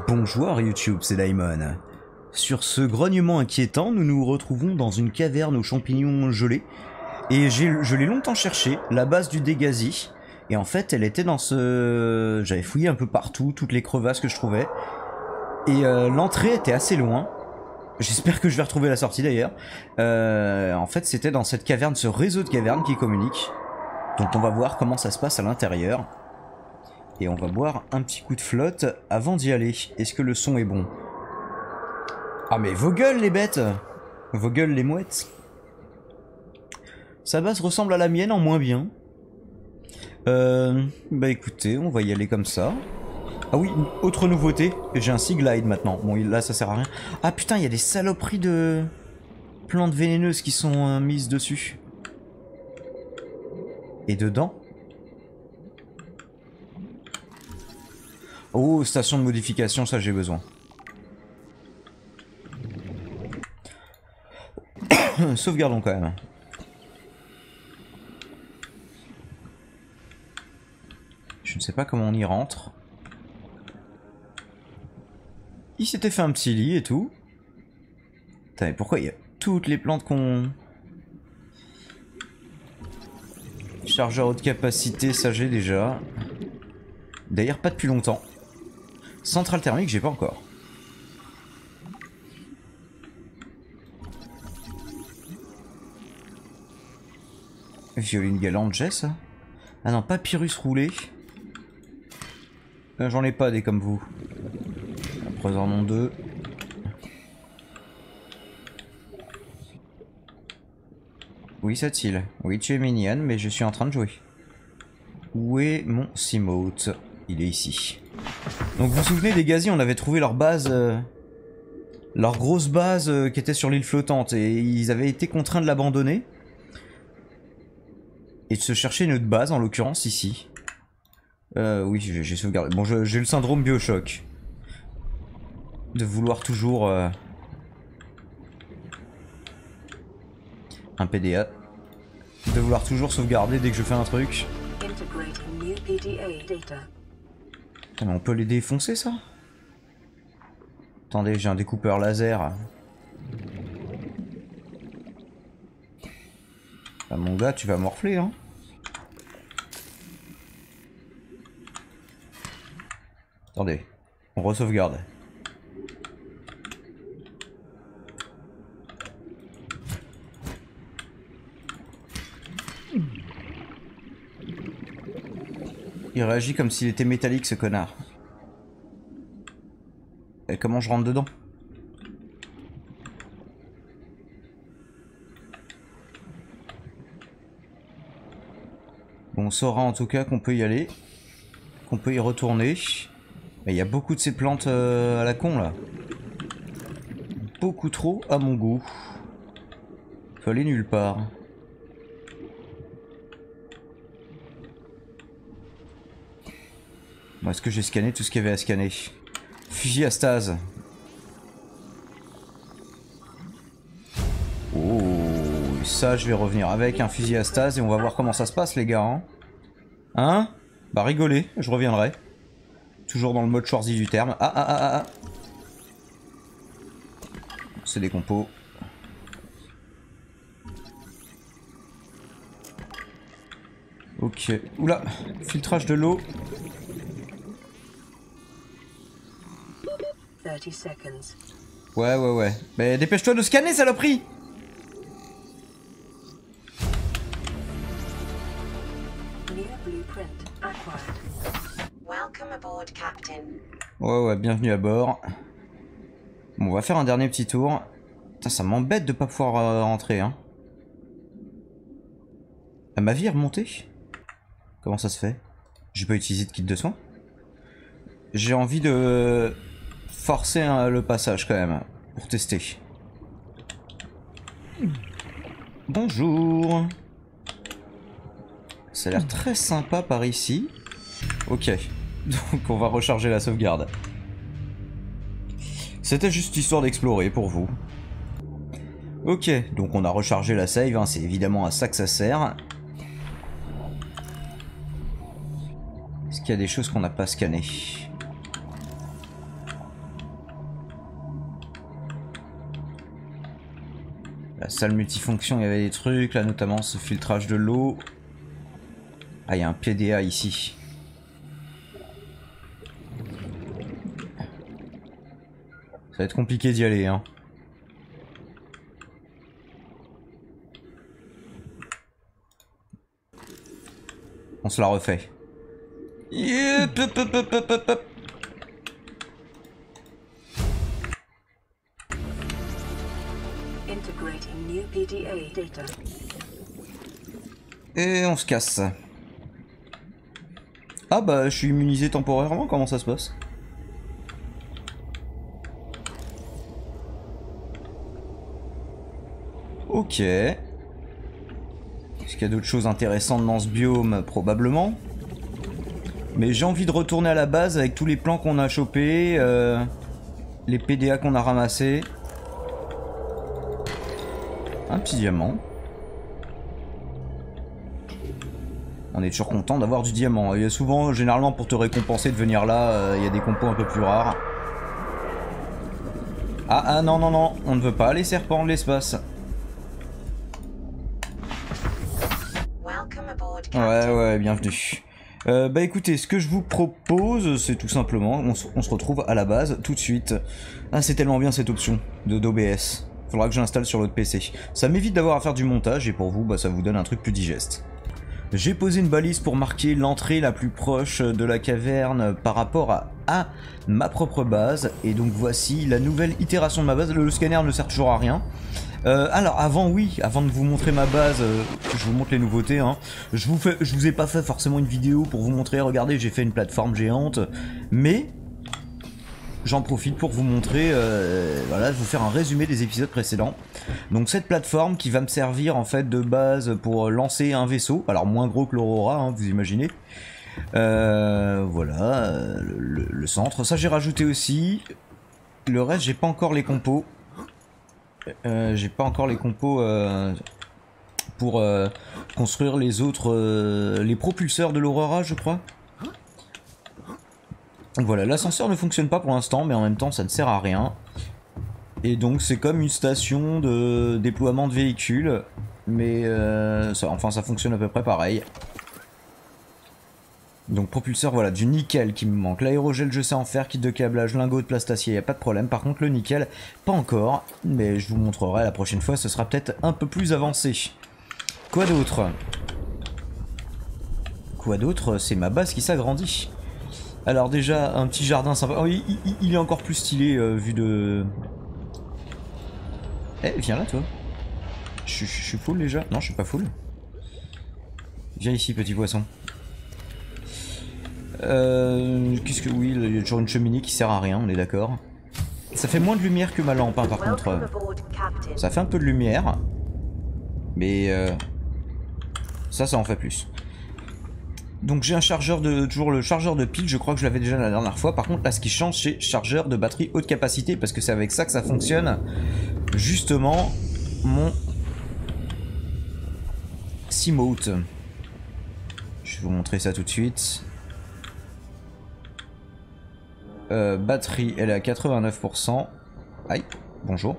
Bonjour YouTube, c'est Daimon. Sur ce grognement inquiétant, nous nous retrouvons dans une caverne aux champignons gelés. Et je l'ai longtemps cherché, la base du Dégasi. Et en fait, elle était dans ce... J'avais fouillé un peu partout, toutes les crevasses que je trouvais. Et l'entrée était assez loin. J'espère que je vais retrouver la sortie d'ailleurs. En fait, c'était dans cette caverne, ce réseau de cavernes qui communique. Donc on va voir comment ça se passe à l'intérieur. Et on va boire un petit coup de flotte avant d'y aller. Est-ce que le son est bon? Ah mais vos gueules les bêtes! Vos gueules les mouettes! Sa base ressemble à la mienne en moins bien. Bah écoutez, on va y aller comme ça. Ah oui, autre nouveauté, j'ai un Sea Glide maintenant. Bon là ça sert à rien. Ah putain, il y a des saloperies de plantes vénéneuses qui sont mises dessus. Et dedans? Oh, station de modification, ça j'ai besoin. Sauvegardons quand même. Je ne sais pas comment on y rentre. Il s'était fait un petit lit et tout. Putain, mais pourquoi il y a toutes les plantes qu'on... Chargeur haute capacité, ça j'ai déjà. D'ailleurs pas depuis longtemps. Centrale thermique, j'ai pas encore. Violine galante, j'ai ça. Ah non, papyrus roulé. J'en ai pas des comme vous. Après en ont deux. Oui, cette île. Oui, tu es mignonne, mais je suis en train de jouer. Où est mon Seamote? Il est ici. Donc vous vous souvenez des Gazi, on avait trouvé leur base... leur grosse base qui était sur l'île flottante. Et ils avaient été contraints de l'abandonner. Et de se chercher une autre base, en l'occurrence ici. Oui, j'ai sauvegardé. Bon, j'ai le syndrome Bioshock. De vouloir toujours... un PDA. De vouloir toujours sauvegarder dès que je fais un truc. Ah, mais on peut les défoncer, ça? Attendez, j'ai un découpeur laser. Ah, mon gars, tu vas morfler, hein? Attendez, on re-sauvegarde. Il réagit comme s'il était métallique, ce connard. Et comment je rentre dedans? Bon, on saura en tout cas qu'on peut y aller. Qu'on peut y retourner. Mais il y a beaucoup de ces plantes à la con, là. Beaucoup trop à mon goût. Faut aller nulle part. Bon, est-ce que j'ai scanné tout ce qu'il y avait à scanner? Fusil à stase. Oh, ça je vais revenir avec un fusil à stase et on va voir comment ça se passe les gars. Hein? Bah rigolez, je reviendrai. Toujours dans le mode Schwarzy du terme. Ah. C'est des compos. Ok. Oula, filtrage de l'eau. 30 seconds. Ouais. Mais dépêche-toi de scanner, saloperie! New blueprint acquired. Welcome aboard, Captain. Ouais, bienvenue à bord. Bon, on va faire un dernier petit tour. Putain, ça m'embête de pas pouvoir rentrer, hein. Ah, ma vie est remontée? Comment ça se fait? J'ai pas utilisé de kit de soins? J'ai envie de... forcer le passage quand même, pour tester. Bonjour. Ça a l'air très sympa par ici. Ok, donc on va recharger la sauvegarde. C'était juste histoire d'explorer pour vous. Ok, donc on a rechargé la save, hein, c'est évidemment à ça que ça sert. Est-ce qu'il y a des choses qu'on n'a pas scannées? salle multifonction, il y avait des trucs, là notamment ce filtrage de l'eau. Ah, il y a un PDA ici. Ça va être compliqué d'y aller, hein. On se la refait. Yep, hop, hop, hop, hop, hop, hop. Integrating new PDA data. Et on se casse. Ah bah je suis immunisé temporairement, comment ça se passe? Ok. Est-ce qu'il y a d'autres choses intéressantes dans ce biome? Probablement. Mais j'ai envie de retourner à la base avec tous les plans qu'on a chopés, les PDA qu'on a ramassés. Un petit diamant. On est toujours content d'avoir du diamant. Il y a souvent, généralement pour te récompenser de venir là, il y a des compos un peu plus rares. Ah non non non, on ne veut pas les serpents de l'espace. Ouais, bienvenue. Bah écoutez, ce que je vous propose, c'est tout simplement, on se retrouve à la base tout de suite. Ah, c'est tellement bien cette option d'OBS. Faudra que je l'installe sur l'autre PC. Ça m'évite d'avoir à faire du montage et pour vous, bah, ça vous donne un truc plus digeste. J'ai posé une balise pour marquer l'entrée la plus proche de la caverne par rapport à ma propre base. Et donc voici la nouvelle itération de ma base. Le scanner ne sert toujours à rien. Alors avant de vous montrer ma base, je vous montre les nouveautés, hein. Je vous ai pas fait forcément une vidéo pour vous montrer, regardez j'ai fait une plateforme géante, mais j'en profite pour vous montrer, voilà, vous faire un résumé des épisodes précédents. Donc cette plateforme qui va me servir en fait de base pour lancer un vaisseau, alors moins gros que l'Aurora, hein, vous imaginez. Voilà, le centre, ça j'ai rajouté aussi. Le reste j'ai pas encore les compos. J'ai pas encore les compos pour construire les autres, les propulseurs de l'Aurora, je crois. Voilà, l'ascenseur ne fonctionne pas pour l'instant, mais en même temps ça ne sert à rien. Et donc c'est comme une station de déploiement de véhicules, mais ça fonctionne à peu près pareil. Donc propulseur, voilà, du nickel qui me manque. L'aérogel je sais en faire, kit de câblage, lingot de plastacier, y a pas de problème. Par contre le nickel, pas encore, mais je vous montrerai la prochaine fois, ce sera peut-être un peu plus avancé. Quoi d'autre? Quoi d'autre? C'est ma base qui s'agrandit. Alors déjà, un petit jardin sympa. Oh, il est encore plus stylé vu de... Eh, viens là toi. Je suis full déjà? Non, je suis pas full. Viens ici petit poisson. Qu'est-ce que... Oui, il y a toujours une cheminée qui sert à rien, on est d'accord. Ça fait moins de lumière que ma lampe, hein, par contre. Ça fait un peu de lumière. Mais... ça en fait plus. Donc j'ai un chargeur de... Toujours le chargeur de pile, je crois que je l'avais déjà la dernière fois. Par contre, là, ce qui change, c'est chargeur de batterie haute capacité. Parce que c'est avec ça que ça fonctionne. Justement, mon... Seamote. Je vais vous montrer ça tout de suite. Batterie, elle est à 89%. Aïe, bonjour.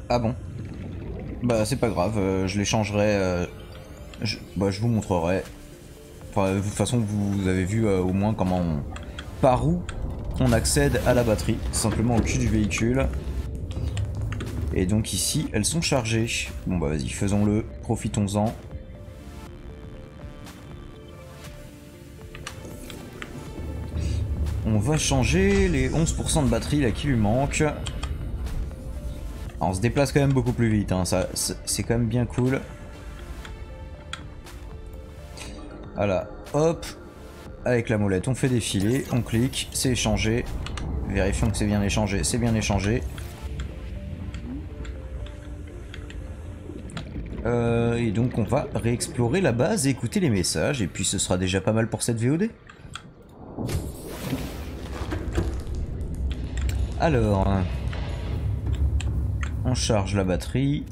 Ah bon. Bah c'est pas grave, je les changerai. Je vous montrerai. Enfin, de toute façon, vous avez vu au moins par où on accède à la batterie. Simplement au cul du véhicule. Et donc ici, elles sont chargées. Bon bah vas-y, faisons-le, profitons-en. On va changer les 11% de batterie là qui lui manquent. Alors, on se déplace quand même beaucoup plus vite, hein. Ça, c'est quand même bien cool. Voilà, hop, avec la molette on fait défiler, on clique, c'est échangé. Vérifions que c'est bien échangé, c'est bien échangé. Et donc on va réexplorer la base et écouter les messages, et puis ce sera déjà pas mal pour cette VOD. Alors, on charge la batterie.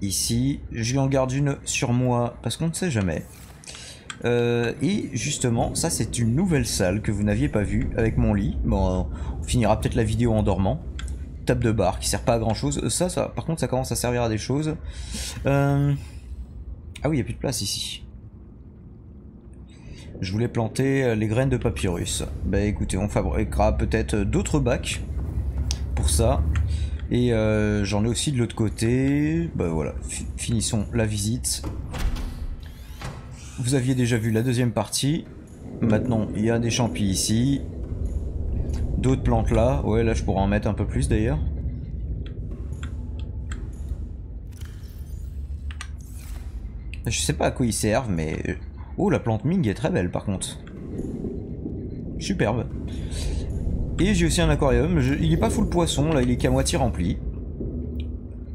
Ici, je lui en garde une sur moi, parce qu'on ne sait jamais. Et justement, ça c'est une nouvelle salle que vous n'aviez pas vue avec mon lit. Bon, on finira peut-être la vidéo en dormant. Table de bar qui sert pas à grand chose. Ça, par contre, ça commence à servir à des choses. Ah oui, il n'y a plus de place ici. Je voulais planter les graines de papyrus. Bah écoutez, on fabriquera peut-être d'autres bacs pour ça. Et j'en ai aussi de l'autre côté. Bah voilà, finissons la visite. Vous aviez déjà vu la deuxième partie. Maintenant, il y a des champis ici. D'autres plantes là. Ouais, là je pourrais en mettre un peu plus d'ailleurs. Je sais pas à quoi ils servent, mais... Oh, la plante Ming est très belle par contre. Superbe. Et j'ai aussi un aquarium. Il est pas full poisson, là il est qu'à moitié rempli.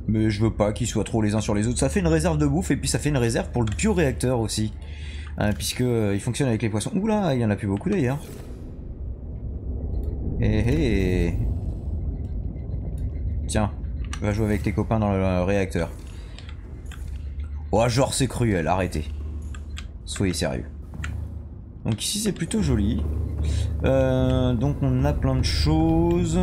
Mais je veux pas qu'ils soient trop les uns sur les autres. Ça fait une réserve de bouffe et puis ça fait une réserve pour le bioréacteur aussi. Puisque il fonctionne avec les poissons. Oula, il y en a plus beaucoup d'ailleurs. Eh. Tiens, va jouer avec tes copains dans le réacteur. Oh, genre c'est cruel, arrêtez. Soyez sérieux. Donc ici c'est plutôt joli. Donc on a plein de choses.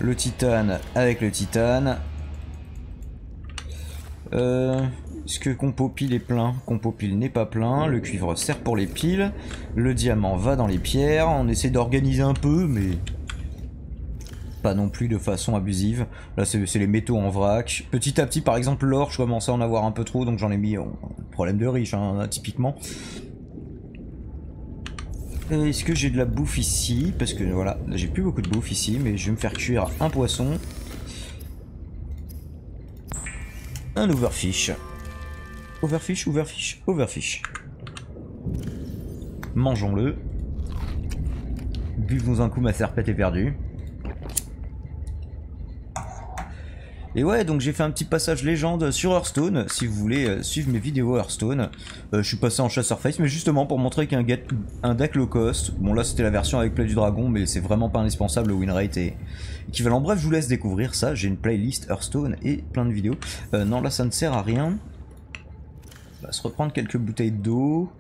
Le titane avec le titane. Est-ce que compo pile est plein? Compo pile n'est pas plein. Le cuivre sert pour les piles. Le diamant va dans les pierres. On essaie d'organiser un peu, mais pas non plus de façon abusive. Là c'est les métaux en vrac. Petit à petit, par exemple l'or, je commençais à en avoir un peu trop, donc j'en ai mis problème de riche, hein, typiquement. Est-ce que j'ai de la bouffe ici? Parce que voilà, j'ai plus beaucoup de bouffe ici, mais je vais me faire cuire un poisson. Un overfish. Overfish. Mangeons-le. Buvons un coup, ma serpette est perdue. Et ouais, donc j'ai fait un petit passage légende sur Hearthstone, si vous voulez suivre mes vidéos Hearthstone. Je suis passé en chasseur face, mais justement pour montrer qu'un deck low cost, bon là c'était la version avec Play du Dragon, mais c'est vraiment pas indispensable, le winrate est équivalent. Bref, je vous laisse découvrir ça, j'ai une playlist Hearthstone et plein de vidéos. Non, là ça ne sert à rien. On va se reprendre quelques bouteilles d'eau.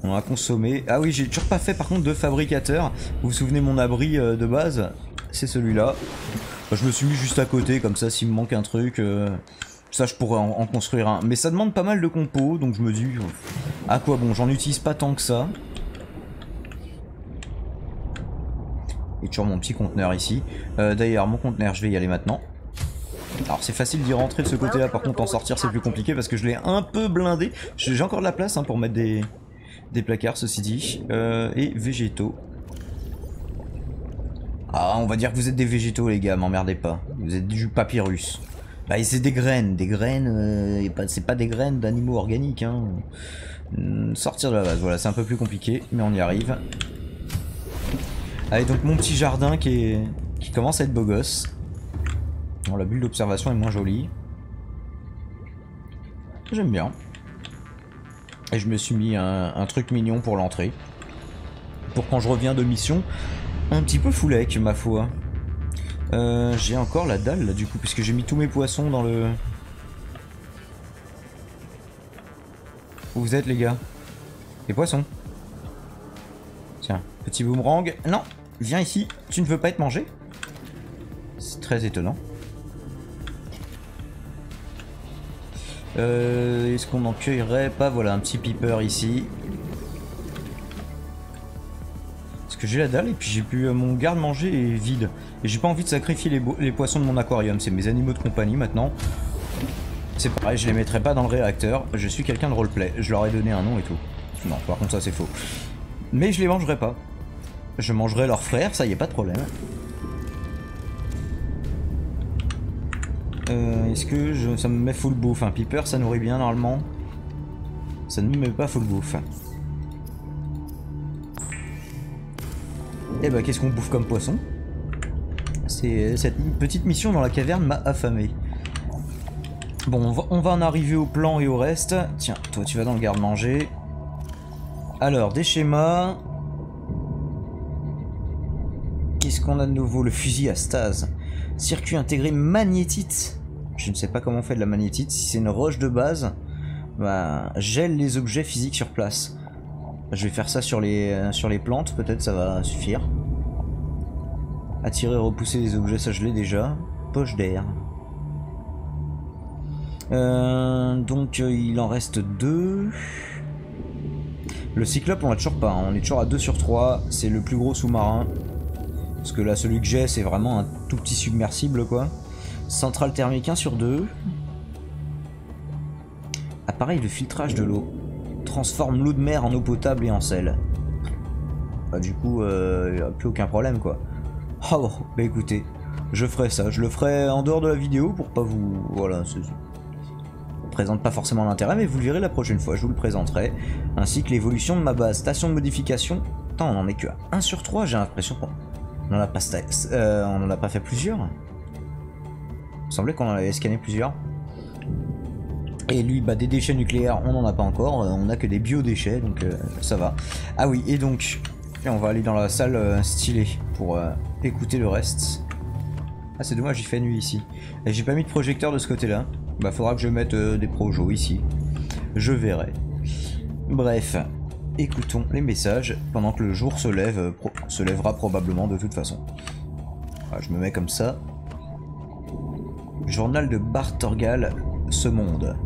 On a consommé. Ah oui, j'ai toujours pas fait par contre de fabricateur. Vous vous souvenez mon abri de base? C'est celui-là. Je me suis mis juste à côté, comme ça s'il me manque un truc, ça je pourrais en construire un. Mais ça demande pas mal de compos, donc je me dis, à quoi bon, j'en utilise pas tant que ça. Et toujours mon petit conteneur ici. D'ailleurs, mon conteneur, je vais y aller maintenant. Alors c'est facile d'y rentrer de ce côté-là, par contre en sortir c'est plus compliqué parce que je l'ai un peu blindé. J'ai encore de la place pour mettre des placards, ceci dit. Et végétaux. Ah, on va dire que vous êtes des végétaux les gars, m'emmerdez pas. Vous êtes du papyrus. Bah c'est des graines, c'est pas des graines d'animaux organiques hein. Sortir de la base, voilà, c'est un peu plus compliqué, mais on y arrive. Allez, donc mon petit jardin qui commence à être beau gosse. Bon, la bulle d'observation est moins jolie. J'aime bien. Et je me suis mis un truc mignon pour l'entrée. Pour quand je reviens de mission, un petit peu foulec, ma foi. J'ai encore la dalle là du coup, puisque j'ai mis tous mes poissons dans le... Où vous êtes les gars? Les poissons. Tiens, petit boomerang. Non, viens ici, tu ne veux pas être mangé? C'est très étonnant. Est-ce qu'on en cueillerait pas? Voilà, un petit piper ici. Que j'ai la dalle et puis j'ai pu mon garde-manger est vide et j'ai pas envie de sacrifier les poissons de mon aquarium, c'est mes animaux de compagnie maintenant. C'est pareil, je les mettrai pas dans le réacteur, je suis quelqu'un de roleplay, je leur ai donné un nom et tout. Non, par contre ça c'est faux. Mais je les mangerai pas. Je mangerai leurs frères, ça y est, pas de problème. Est-ce que ça me met full bouffe? Un piper ça nourrit bien normalement. Ça ne me met pas full bouffe. Et bah qu'est-ce qu'on bouffe comme poisson? Cette petite mission dans la caverne m'a affamé. Bon, on va en arriver au plan et au reste. Tiens, toi tu vas dans le garde-manger. Alors, des schémas. Qu'est-ce qu'on a de nouveau? Le fusil à stase. Circuit intégré magnétite. Je ne sais pas comment on fait de la magnétite. Si c'est une roche de base, bah, gèle les objets physiques sur place. Je vais faire ça sur les plantes, peut-être ça va suffire. Attirer, repousser les objets, ça je l'ai déjà. Poche d'air. Donc il en reste 2. Le cyclope on l'a toujours pas, hein. On est toujours à 2 sur 3. C'est le plus gros sous-marin. Parce que là celui que j'ai c'est vraiment un tout petit submersible quoi. Centrale thermique 1 sur 2. Appareil de filtrage de l'eau. Transforme l'eau de mer en eau potable et en sel. Bah du coup il n'y a plus aucun problème quoi. Oh bah écoutez, je ferai ça. Je le ferai en dehors de la vidéo pour pas vous... Voilà, ça présente pas forcément l'intérêt mais vous le verrez la prochaine fois, je vous le présenterai. Ainsi que l'évolution de ma base. Station de modification. Attends, on en est que à 1 sur 3, j'ai l'impression qu'on on en a pas fait plusieurs. Il me semblait qu'on en avait scanné plusieurs. Et lui, bah des déchets nucléaires, on n'en a pas encore. On a que des biodéchets, donc ça va. Ah oui, et donc, on va aller dans la salle stylée pour écouter le reste. Ah c'est dommage, il fait nuit ici. Et j'ai pas mis de projecteur de ce côté-là. Bah faudra que je mette des projos ici. Je verrai. Bref, écoutons les messages pendant que le jour se lève, se lèvera probablement de toute façon. Voilà, je me mets comme ça. Journal de Bart Torgal, ce monde.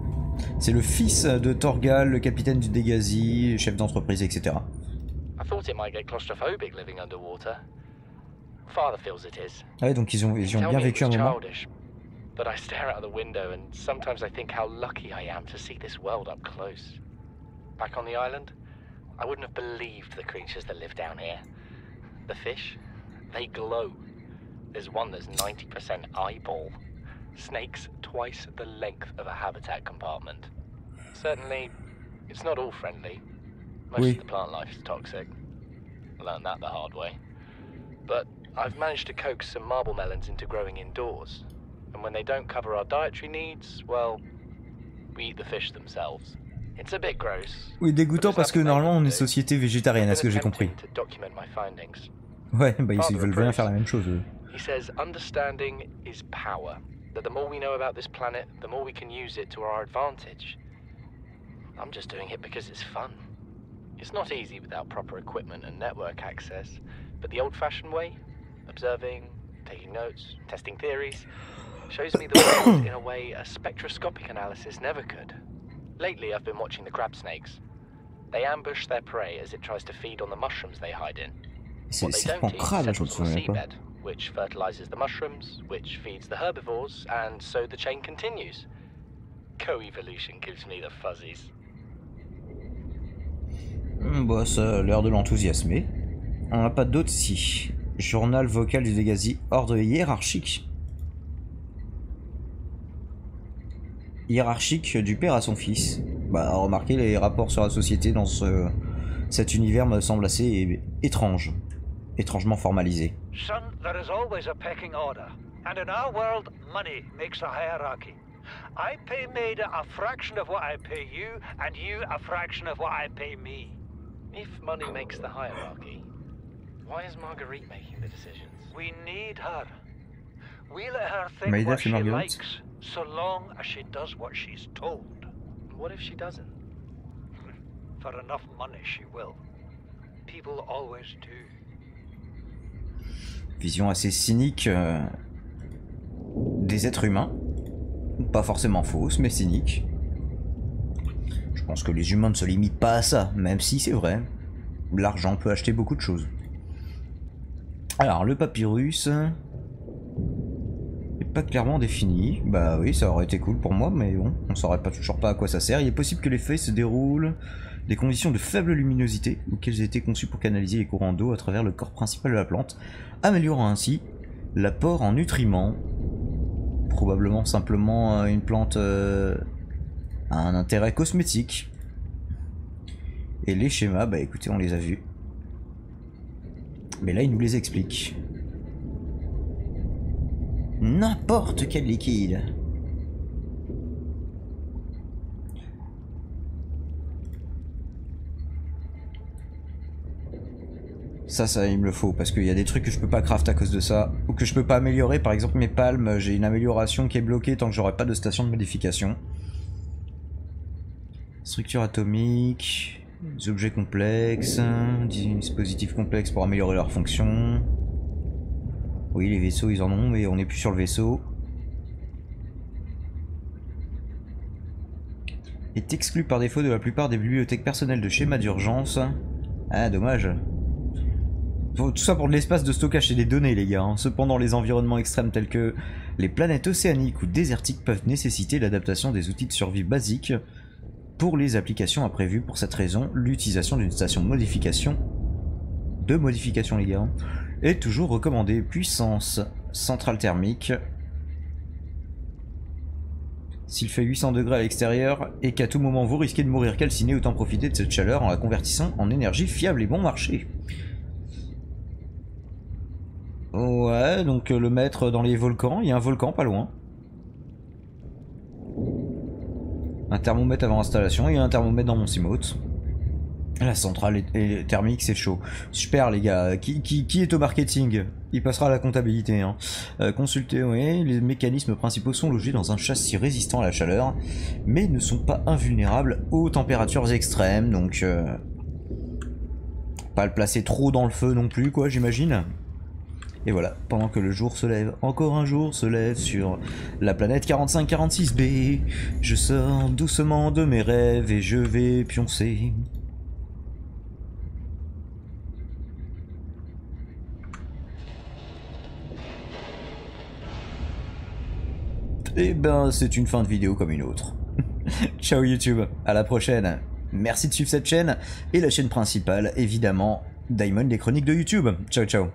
C'est le fils de Torgal, le capitaine du Dégasi, chef d'entreprise, etc. I thought it might get claustrophobic living underwater. Father feels it is. Ah ouais, donc ils ont bien vécu un moment. Childish, but I stare out the window and sometimes I think how lucky I am to see this world up close. Back on the island, I wouldn't have believed the creatures that live down here. The fish, they glow. There's one that's 90% eyeball. Snakes twice the length of a habitat compartment. Certainly, it's not all friendly. Most of the plant life is toxic. I learned that the hard way. But I've managed to coax some marble melons into growing indoors. And when they don't cover our dietary needs, well, we eat the fish themselves. It's a bit gross. Oui, dégoûtant parce que normalement on est société végétarienne, à ce que j'ai compris. Ouais, bah ils veulent bien faire la même chose. He says understanding is power. That the more we know about this planet, the more we can use it to our advantage. I'm just doing it because it's fun. It's not easy without proper equipment and network access, but the old-fashioned way, observing, taking notes, testing theories, shows me the world in a way a spectroscopic analysis never could. Lately, I've been watching the crab snakes. They ambush their prey as it tries to feed on the mushrooms they hide in. What they don't eat settles on the seabed, which fertilizes the mushrooms, which feeds the herbivores, and so the chain continues. Co-evolution gives me the fuzzies. Bah ça a l'air de l'enthousiasmer. On n'a pas d'autres ici. Journal vocal du Dégasi, ordre hiérarchique. Hiérarchique du père à son fils. Bah remarquez, les rapports sur la société dans cet univers me semblent assez étranges. Étrangement formalisés. Son, there is always a pecking order. And in our world, money makes a hierarchy. I pay Maida a fraction of what I pay you, and you a fraction of what I pay me. If money makes the hierarchy, why is Marguerite making the decisions? We need her. We let her think Maida what fait she Marguerite. likes, so long as she does what she's told. What if she doesn't? For enough money, she will. People always do. Vision assez cynique des êtres humains. Pas forcément fausse, mais cynique. Je pense que les humains ne se limitent pas à ça, même si c'est vrai. L'argent peut acheter beaucoup de choses. Alors, le papyrus n'est pas clairement défini. Bah oui, ça aurait été cool pour moi, mais bon, on saurait toujours pas à quoi ça sert. Il est possible que les feuilles se déroulent des conditions de faible luminosité, ou qu'elles aient été conçues pour canaliser les courants d'eau à travers le corps principal de la plante, améliorant ainsi l'apport en nutriments. Probablement simplement une plante a un intérêt cosmétique. Et les schémas, bah écoutez, on les a vus. Mais là, il nous les explique. N'importe quel liquide. Ça, il me le faut, parce qu'il y a des trucs que je peux pas craft à cause de ça, ou que je peux pas améliorer. Par exemple, mes palmes, j'ai une amélioration qui est bloquée tant que j'aurai pas de station de modification. Structure atomique, des objets complexes, des dispositifs complexes pour améliorer leurs fonctions. Oui, les vaisseaux, ils en ont, mais on n'est plus sur le vaisseau. Est exclu par défaut de la plupart des bibliothèques personnelles de schémas d'urgence. Ah, dommage. Tout ça pour de l'espace de stockage et des données, les gars. Cependant, les environnements extrêmes tels que les planètes océaniques ou désertiques peuvent nécessiter l'adaptation des outils de survie basiques. Pour les applications imprévues, pour cette raison, l'utilisation d'une station de modification, les gars, est toujours recommandée. Puissance, centrale thermique. S'il fait 800 degrés à l'extérieur et qu'à tout moment vous risquez de mourir calciné, autant profiter de cette chaleur en la convertissant en énergie fiable et bon marché. Ouais, donc le mettre dans les volcans, il y a un volcan pas loin. Un thermomètre avant installation, il y a un thermomètre dans mon Simote. La centrale thermique, c'est chaud. Super les gars, qui est au marketing? Il passera à la comptabilité. Hein. Consultez, oui, les mécanismes principaux sont logés dans un châssis résistant à la chaleur, mais ne sont pas invulnérables aux températures extrêmes, donc... pas le placer trop dans le feu non plus, quoi, j'imagine. Et voilà, pendant que le jour se lève, encore un jour se lève sur la planète 4546B. Je sors doucement de mes rêves et je vais pioncer. Et ben, c'est une fin de vidéo comme une autre. Ciao YouTube, à la prochaine. Merci de suivre cette chaîne et la chaîne principale, évidemment, Daimon des chroniques de YouTube. Ciao ciao.